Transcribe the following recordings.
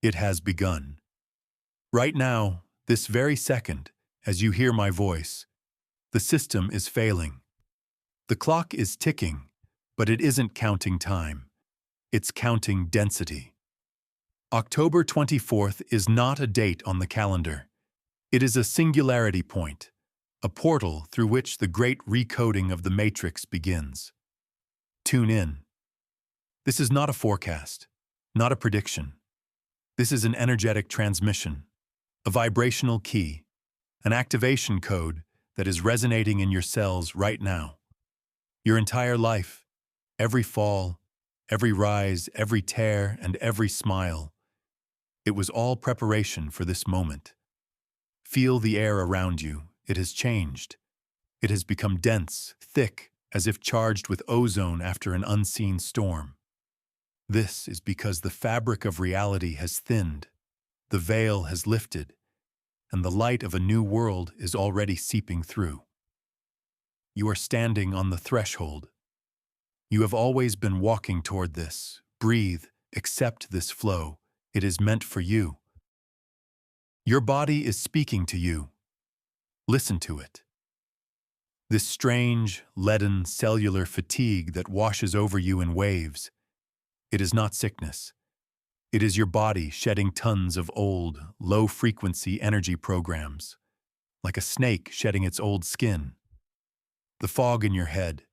It has begun. Right now, this very second, as you hear my voice, the system is failing. The clock is ticking, but it isn't counting time. It's counting density. October 24th is not a date on the calendar. It is a singularity point, a portal through which the great recoding of the matrix begins. Tune in. This is not a forecast, not a prediction. This is an energetic transmission, a vibrational key, an activation code that is resonating in your cells right now. Your entire life, every fall, every rise, every tear, and every smile, it was all preparation for this moment. Feel the air around you. It has changed. It has become dense, thick, as if charged with ozone after an unseen storm. This is because the fabric of reality has thinned, the veil has lifted, and the light of a new world is already seeping through. You are standing on the threshold. You have always been walking toward this. Breathe, accept this flow. It is meant for you. Your body is speaking to you. Listen to it. This strange, leaden, cellular fatigue that washes over you in waves, it is not sickness. It is your body shedding tons of old, low-frequency energy programs, like a snake shedding its old skin. The fog in your head,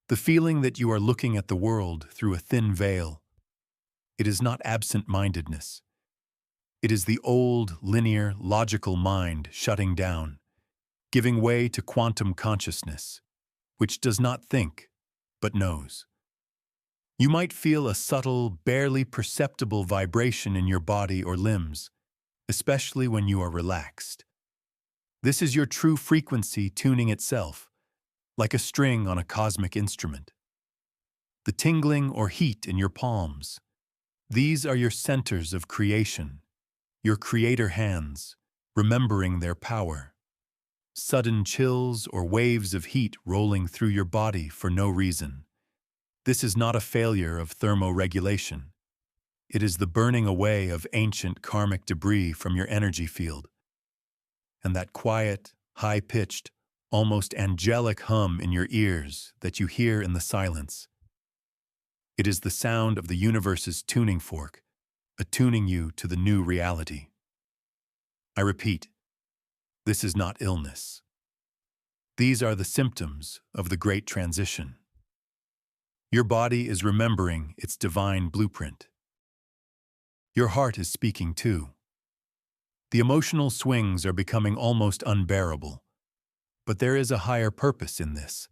the feeling that you are looking at the world through a thin veil, it is not absent-mindedness. It is the old, linear, logical mind shutting down, giving way to quantum consciousness, which does not think, but knows. You might feel a subtle, barely perceptible vibration in your body or limbs, especially when you are relaxed. This is your true frequency tuning itself, like a string on a cosmic instrument. The tingling or heat in your palms, these are your centers of creation, your creator hands, remembering their power. Sudden chills or waves of heat rolling through your body for no reason. This is not a failure of thermoregulation. It is the burning away of ancient karmic debris from your energy field. And that quiet, high-pitched, almost angelic hum in your ears that you hear in the silence. It is the sound of the universe's tuning fork, attuning you to the new reality. I repeat, this is not illness. These are the symptoms of the great transition. Your body is remembering its divine blueprint. Your heart is speaking too. The emotional swings are becoming almost unbearable, but there is a higher purpose in this.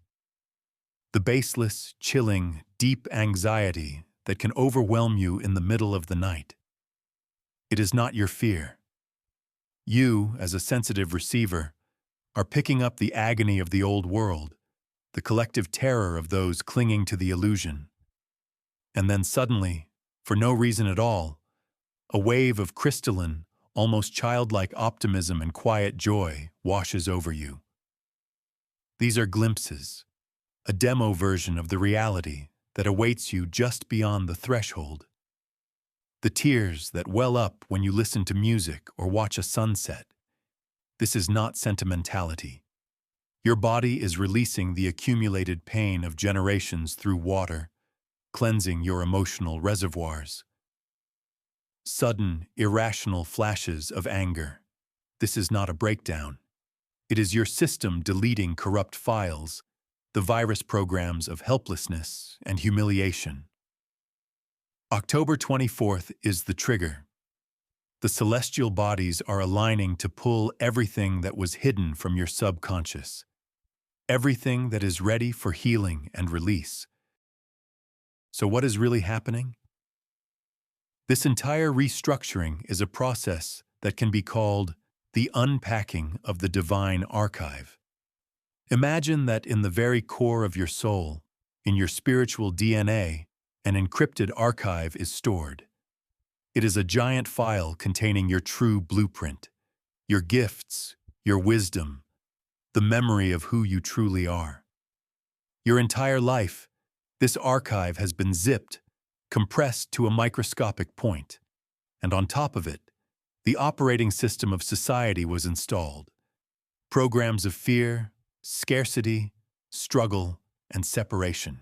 The baseless, chilling, deep anxiety that can overwhelm you in the middle of the night. It is not your fear. You, as a sensitive receiver, are picking up the agony of the old world, the collective terror of those clinging to the illusion. And then suddenly, for no reason at all, a wave of crystalline, almost childlike optimism and quiet joy washes over you. These are glimpses, a demo version of the reality that awaits you just beyond the threshold. The tears that well up when you listen to music or watch a sunset. This is not sentimentality. Your body is releasing the accumulated pain of generations through water, cleansing your emotional reservoirs. Sudden, irrational flashes of anger. This is not a breakdown. It is your system deleting corrupt files, the virus programs of helplessness and humiliation. October 24th is the trigger. The celestial bodies are aligning to pull everything that was hidden from your subconscious, everything that is ready for healing and release. So what is really happening? This entire restructuring is a process that can be called the unpacking of the divine archive. Imagine that in the very core of your soul, in your spiritual DNA, an encrypted archive is stored. It is a giant file containing your true blueprint, your gifts, your wisdom, the memory of who you truly are. Your entire life, this archive has been zipped, compressed to a microscopic point, and on top of it, the operating system of society was installed. Programs of fear, scarcity, struggle, and separation.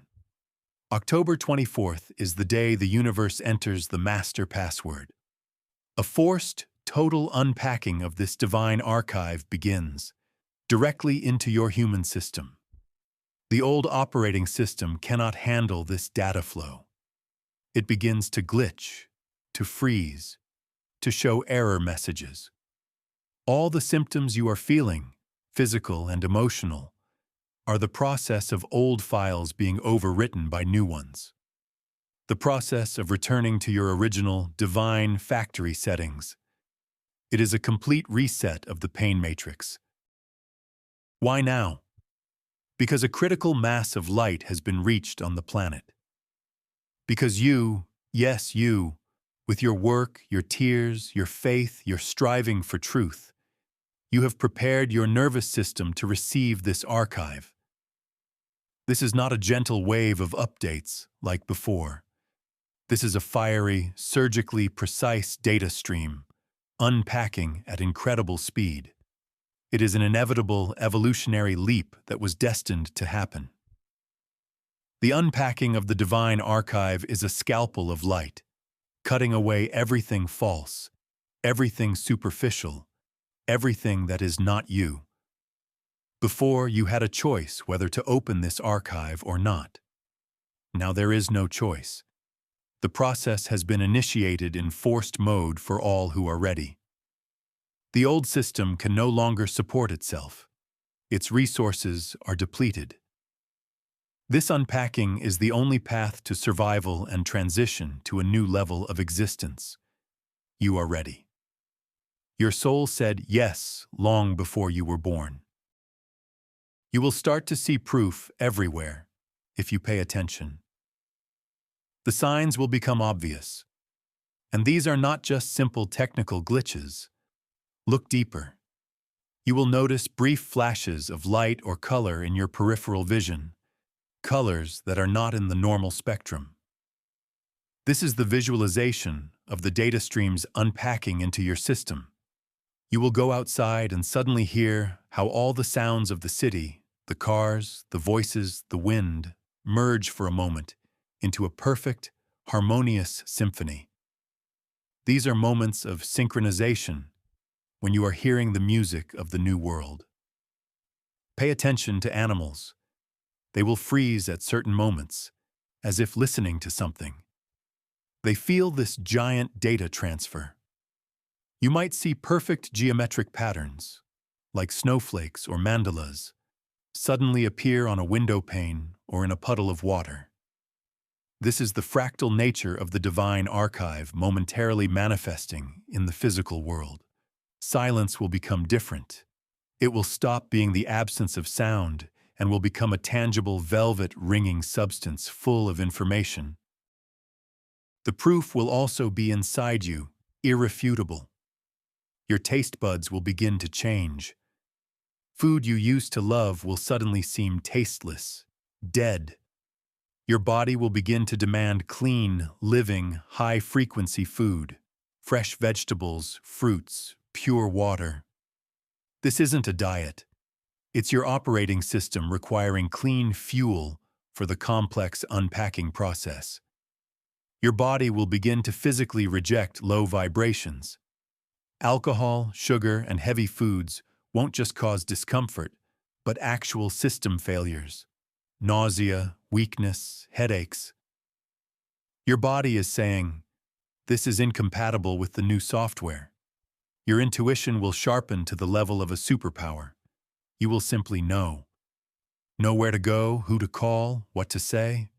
October 24th is the day the universe enters the master password. A forced, total unpacking of this divine archive begins, directly into your human system. The old operating system cannot handle this data flow. It begins to glitch, to freeze, to show error messages. All the symptoms you are feeling, physical and emotional, are the process of old files being overwritten by new ones. The process of returning to your original, divine factory settings. It is a complete reset of the pain matrix. Why now? Because a critical mass of light has been reached on the planet. Because you, yes you, with your work, your tears, your faith, your striving for truth, you have prepared your nervous system to receive this archive. This is not a gentle wave of updates like before. This is a fiery, surgically precise data stream, unpacking at incredible speed. It is an inevitable evolutionary leap that was destined to happen. The unpacking of the divine archive is a scalpel of light, cutting away everything false, everything superficial, everything that is not you. Before, you had a choice whether to open this archive or not. Now there is no choice. The process has been initiated in forced mode for all who are ready. The old system can no longer support itself. Its resources are depleted. This unpacking is the only path to survival and transition to a new level of existence. You are ready. Your soul said yes long before you were born. You will start to see proof everywhere if you pay attention. The signs will become obvious. And these are not just simple technical glitches. Look deeper. You will notice brief flashes of light or color in your peripheral vision, colors that are not in the normal spectrum. This is the visualization of the data streams unpacking into your system. You will go outside and suddenly hear how all the sounds of the city, the cars, the voices, the wind, merge for a moment into a perfect, harmonious symphony. These are moments of synchronization when you are hearing the music of the new world. Pay attention to animals. They will freeze at certain moments, as if listening to something. They feel this giant data transfer. You might see perfect geometric patterns, like snowflakes or mandalas, suddenly appear on a window pane or in a puddle of water. This is the fractal nature of the divine archive momentarily manifesting in the physical world. Silence will become different. It will stop being the absence of sound and will become a tangible velvet ringing substance full of information. The proof will also be inside you, irrefutable. Your taste buds will begin to change. Food you used to love will suddenly seem tasteless, dead. Your body will begin to demand clean, living, high-frequency food, fresh vegetables, fruits, pure water. This isn't a diet. It's your operating system requiring clean fuel for the complex unpacking process. Your body will begin to physically reject low vibrations. Alcohol, sugar, and heavy foods won't just cause discomfort, but actual system failures. Nausea, weakness, headaches. Your body is saying, this is incompatible with the new software. Your intuition will sharpen to the level of a superpower. You will simply know. Know where to go, who to call, what to say.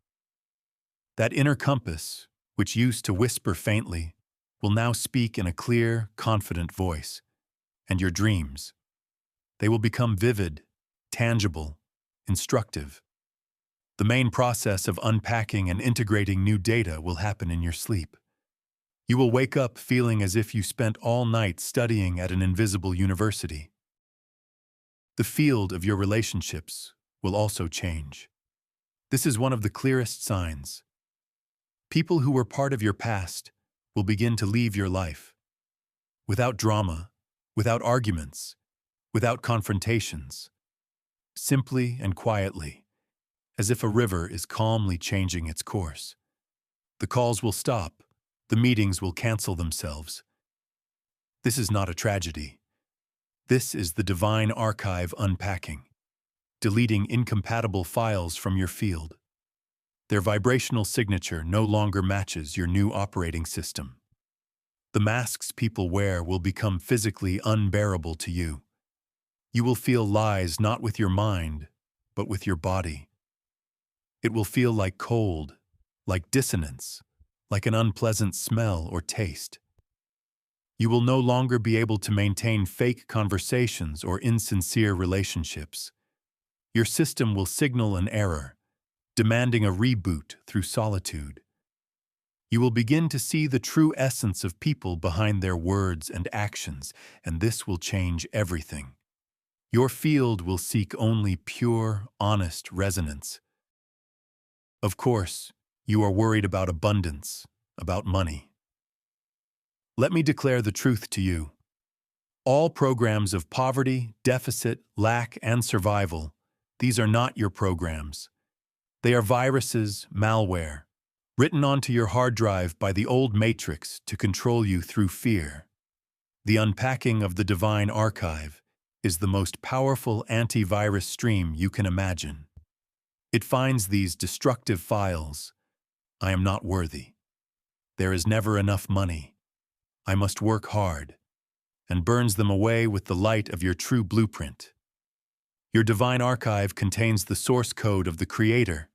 That inner compass, which used to whisper faintly, will now speak in a clear, confident voice. And your dreams. They will become vivid, tangible, instructive. The main process of unpacking and integrating new data will happen in your sleep. You will wake up feeling as if you spent all night studying at an invisible university. The field of your relationships will also change. This is one of the clearest signs. People who were part of your past will begin to leave your life. Without drama, without arguments, without confrontations. Simply and quietly, as if a river is calmly changing its course. The calls will stop, the meetings will cancel themselves. This is not a tragedy. This is the divine archive unpacking, deleting incompatible files from your field. Their vibrational signature no longer matches your new operating system. The masks people wear will become physically unbearable to you. You will feel lies not with your mind, but with your body. It will feel like cold, like dissonance, like an unpleasant smell or taste. You will no longer be able to maintain fake conversations or insincere relationships. Your system will signal an error, demanding a reboot through solitude. You will begin to see the true essence of people behind their words and actions, and this will change everything. Your field will seek only pure, honest resonance. Of course, you are worried about abundance, about money. Let me declare the truth to you. All programs of poverty, deficit, lack, and survival, these are not your programs. They are viruses, malware, written onto your hard drive by the old matrix to control you through fear. The unpacking of the divine archive is the most powerful antivirus stream you can imagine. It finds these destructive files. I am not worthy. There is never enough money. I must work hard, and burns them away with the light of your true blueprint. Your divine archive contains the source code of the Creator,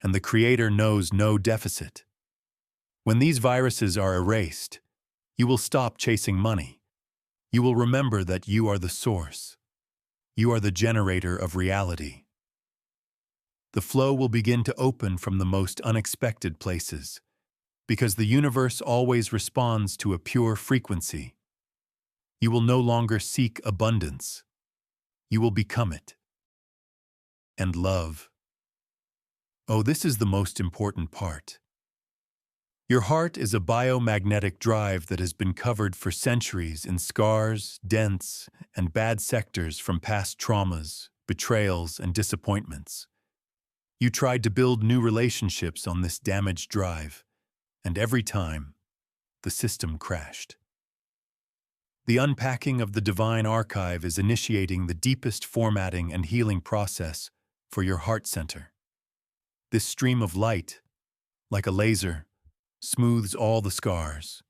and the Creator knows no deficit. When these viruses are erased, you will stop chasing money. You will remember that you are the source. You are the generator of reality. The flow will begin to open from the most unexpected places, because the universe always responds to a pure frequency. You will no longer seek abundance. You will become it. And love. Oh, this is the most important part. Your heart is a biomagnetic drive that has been covered for centuries in scars, dents, and bad sectors from past traumas, betrayals, and disappointments. You tried to build new relationships on this damaged drive, and every time, the system crashed. The unpacking of the divine archive is initiating the deepest formatting and healing process for your heart center. This stream of light, like a laser, smooths all the scars,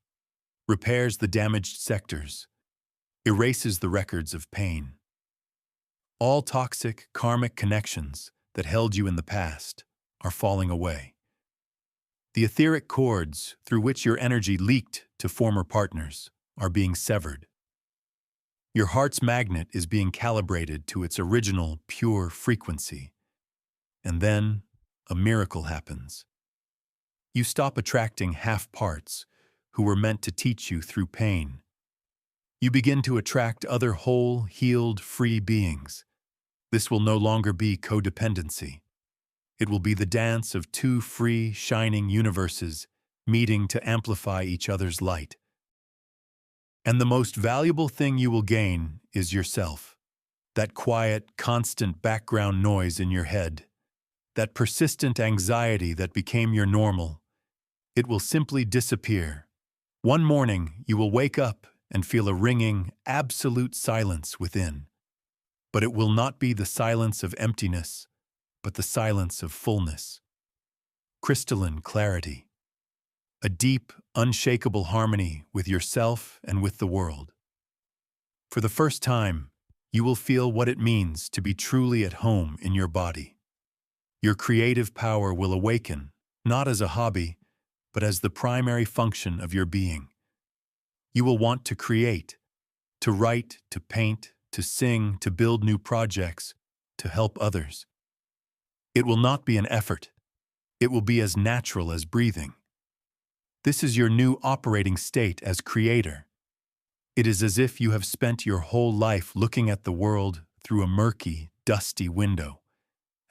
repairs the damaged sectors, erases the records of pain. All toxic, karmic connections that held you in the past are falling away. The etheric cords through which your energy leaked to former partners are being severed. Your heart's magnet is being calibrated to its original, pure frequency. And then, a miracle happens. You stop attracting half-parts who were meant to teach you through pain. You begin to attract other whole, healed, free beings. This will no longer be codependency. It will be the dance of two free, shining universes meeting to amplify each other's light. And the most valuable thing you will gain is yourself. That quiet, constant background noise in your head. That persistent anxiety that became your normal. It will simply disappear. One morning, you will wake up and feel a ringing, absolute silence within. But it will not be the silence of emptiness, but the silence of fullness. Crystalline clarity. A deep, unshakable harmony with yourself and with the world. For the first time, you will feel what it means to be truly at home in your body. Your creative power will awaken, not as a hobby, but as the primary function of your being. You will want to create, to write, to paint, to sing, to build new projects, to help others. It will not be an effort. It will be as natural as breathing. This is your new operating state as creator. It is as if you have spent your whole life looking at the world through a murky, dusty window,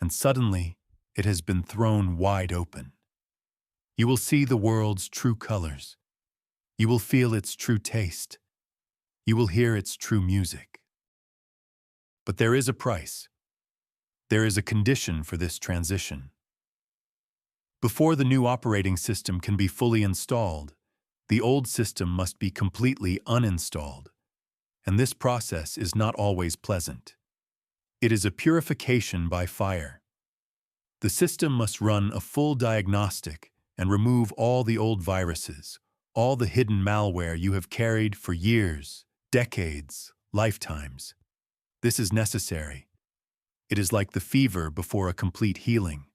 and suddenly it has been thrown wide open. You will see the world's true colors. You will feel its true taste. You will hear its true music. But there is a price. There is a condition for this transition. Before the new operating system can be fully installed, the old system must be completely uninstalled. And this process is not always pleasant. It is a purification by fire. The system must run a full diagnostic and remove all the old viruses, all the hidden malware you have carried for years, decades, lifetimes. This is necessary. It is like the fever before a complete healing.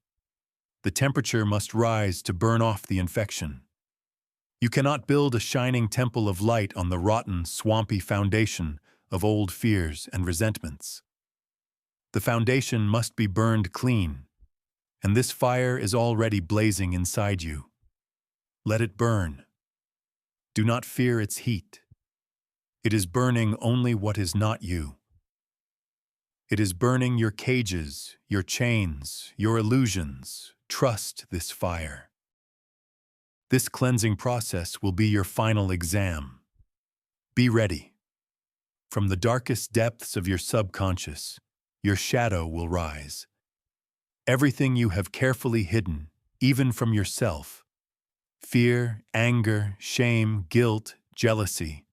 The temperature must rise to burn off the infection. You cannot build a shining temple of light on the rotten, swampy foundation of old fears and resentments. The foundation must be burned clean, and this fire is already blazing inside you. Let it burn. Do not fear its heat. It is burning only what is not you. It is burning your cages, your chains, your illusions. Trust this fire. This cleansing process will be your final exam. Be ready. From the darkest depths of your subconscious, your shadow will rise. Everything you have carefully hidden, even from yourself, fear, anger, shame, guilt, jealousy,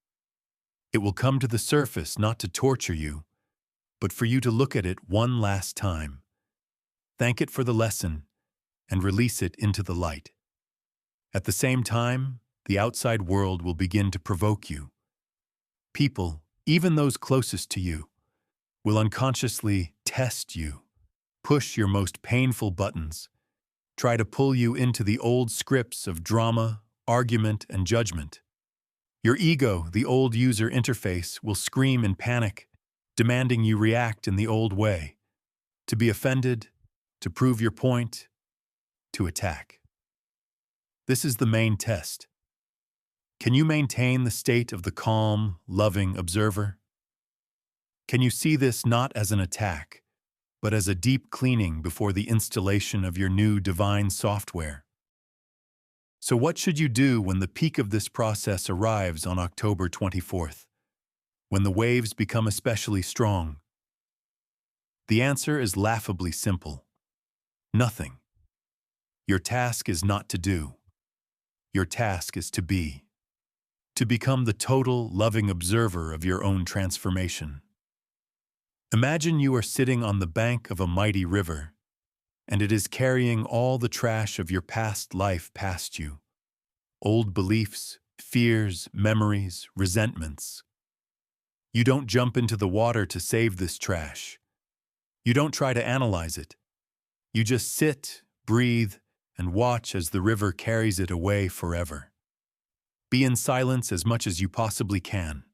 it will come to the surface not to torture you, but for you to look at it one last time. Thank it for the lesson and release it into the light. At the same time, the outside world will begin to provoke you. People, even those closest to you, will unconsciously test you, push your most painful buttons, try to pull you into the old scripts of drama, argument, and judgment. Your ego, the old user interface, will scream in panic, demanding you react in the old way, to be offended, to prove your point, to attack. This is the main test. Can you maintain the state of the calm, loving observer? Can you see this not as an attack, but as a deep cleaning before the installation of your new divine software? So what should you do when the peak of this process arrives on October 24th, when the waves become especially strong? The answer is laughably simple. Nothing. Your task is not to do. Your task is to be. To become the total, loving observer of your own transformation. Imagine you are sitting on the bank of a mighty river, and it is carrying all the trash of your past life past you. Old beliefs, fears, memories, resentments. You don't jump into the water to save this trash. You don't try to analyze it. You just sit, breathe, and watch as the river carries it away forever. Be in silence as much as you possibly can.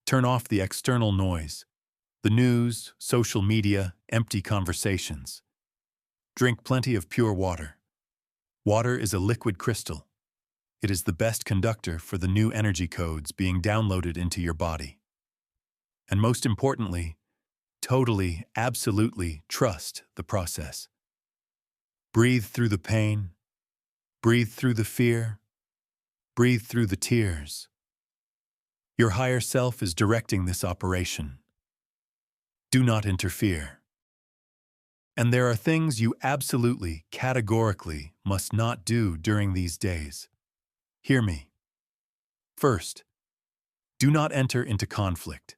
Turn off the external noise, the news, social media, empty conversations. Drink plenty of pure water. Water is a liquid crystal. It is the best conductor for the new energy codes being downloaded into your body. And most importantly, totally, absolutely trust the process. Breathe through the pain. Breathe through the fear. Breathe through the tears. Your higher self is directing this operation. Do not interfere. And there are things you absolutely, categorically must not do during these days. Hear me. First, do not enter into conflict.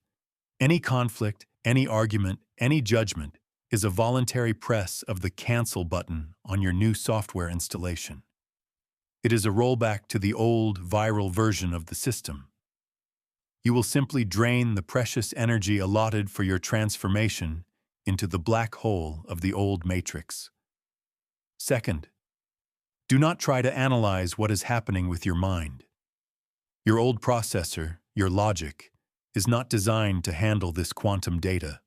Any conflict, any argument, any judgment is a voluntary press of the cancel button on your new software installation. It is a rollback to the old, viral version of the system. You will simply drain the precious energy allotted for your transformation into the black hole of the old matrix. Second, do not try to analyze what is happening with your mind. Your old processor, your logic, is not designed to handle this quantum data.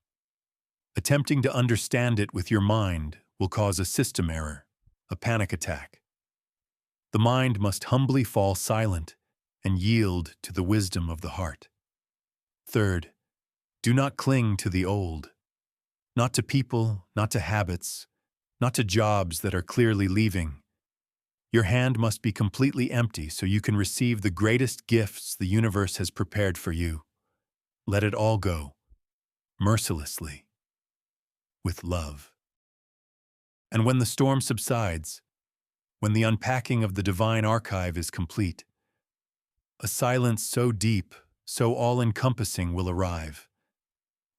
Attempting to understand it with your mind will cause a system error, a panic attack. The mind must humbly fall silent and yield to the wisdom of the heart. Third, do not cling to the old. Not to people, not to habits, not to jobs that are clearly leaving. Your hand must be completely empty so you can receive the greatest gifts the universe has prepared for you. Let it all go, mercilessly, with love. And when the storm subsides, when the unpacking of the divine archive is complete, a silence so deep, so all-encompassing will arrive,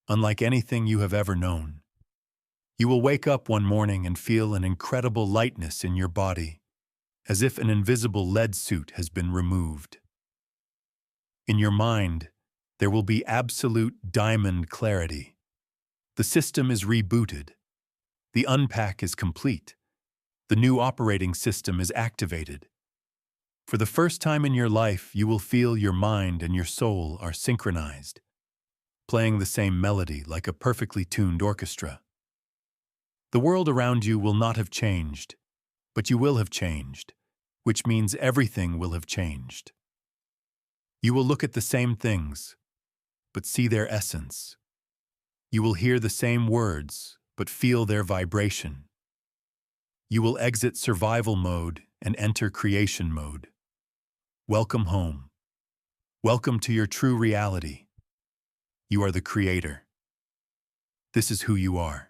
unlike anything you have ever known. You will wake up one morning and feel an incredible lightness in your body, as if an invisible lead suit has been removed. In your mind, there will be absolute diamond clarity. The system is rebooted. The unpack is complete. The new operating system is activated. For the first time in your life, you will feel your mind and your soul are synchronized, playing the same melody like a perfectly tuned orchestra. The world around you will not have changed, but you will have changed, which means everything will have changed. You will look at the same things, but see their essence. You will hear the same words, but feel their vibration. You will exit survival mode and enter creation mode. Welcome home. Welcome to your true reality. You are the creator. This is who you are.